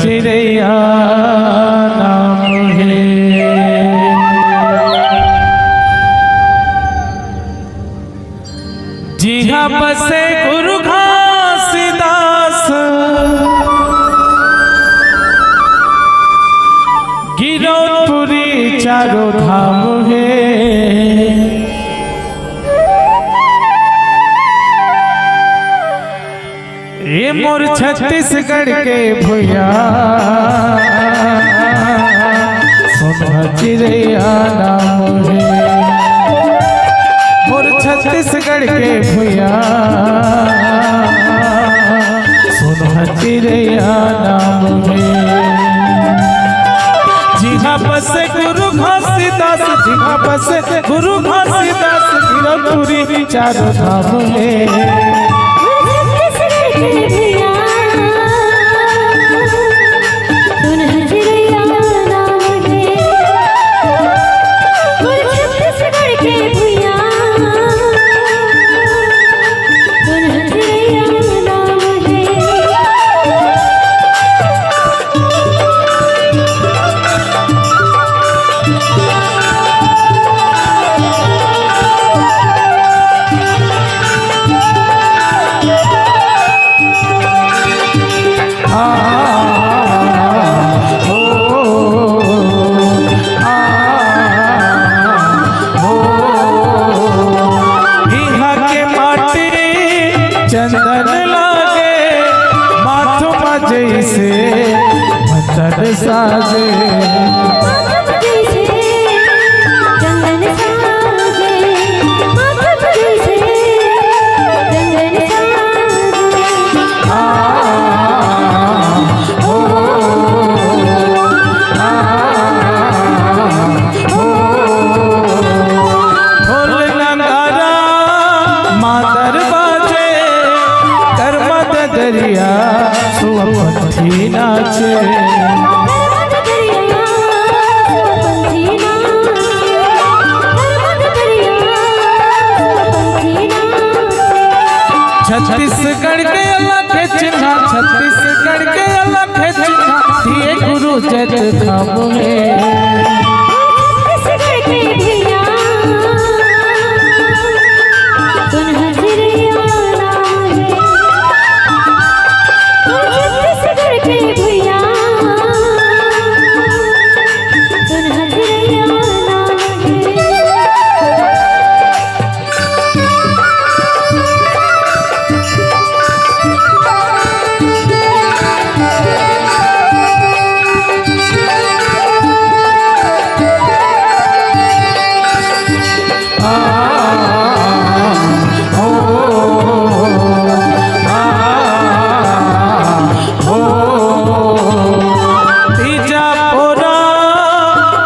चिड़ैया नाम है। जी हाँ बसे गुरु घासीदास, गिरौदपुरी चारों धाम है। ये मोर छत्तीसगढ़ के भैया सोना चिड़ैया नाम है। मोर छत्तीसगढ़ के भैया सोना चिड़ैया नाम है। जी हाँ बसे गुरु घासीदास, जी हाँ बसे गुरु घासीदास, गिरौदपुरी चारों धाम है। चंदन लागे माथो जैसे मंथन साजे, दरिया सुपंथी नाचे, छत्तीसगढ़ के अलग चिन्हा, छत्तीसगढ़ के अलग चिन्हा, दिए गुरु जत धाम में।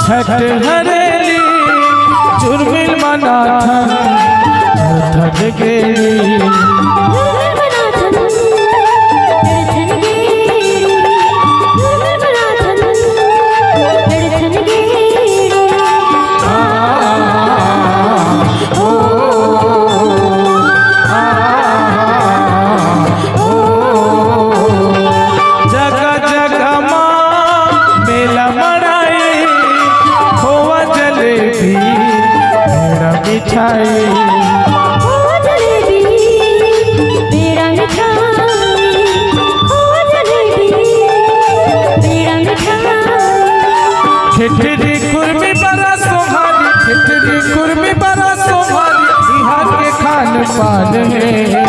छठ हरेली चुरमिल मनाथन थक गेली, जगह जगह माँ मेला मनाई, खोवा जलेबी मेरा मिठाई, खिचड़ी कुर्मी बड़ा सोहारी, खिचड़ी कुर्मी बड़ा सोहारी, बिहार के खान पान है।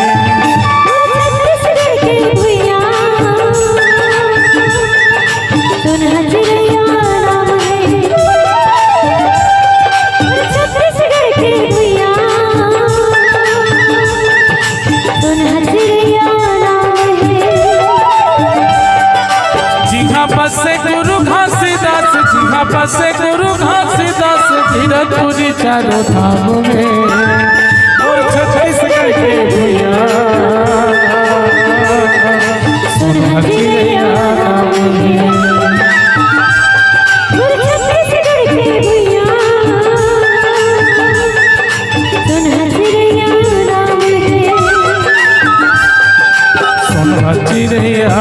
बसे गुरु घासीदास, जी हाँ बसे गुरु घासीदास, गिरौदपुरी चारों धाम में। और छत्तीसगढ़ के भैया सोना चिड़ैया नाम है। सोना चिड़ैया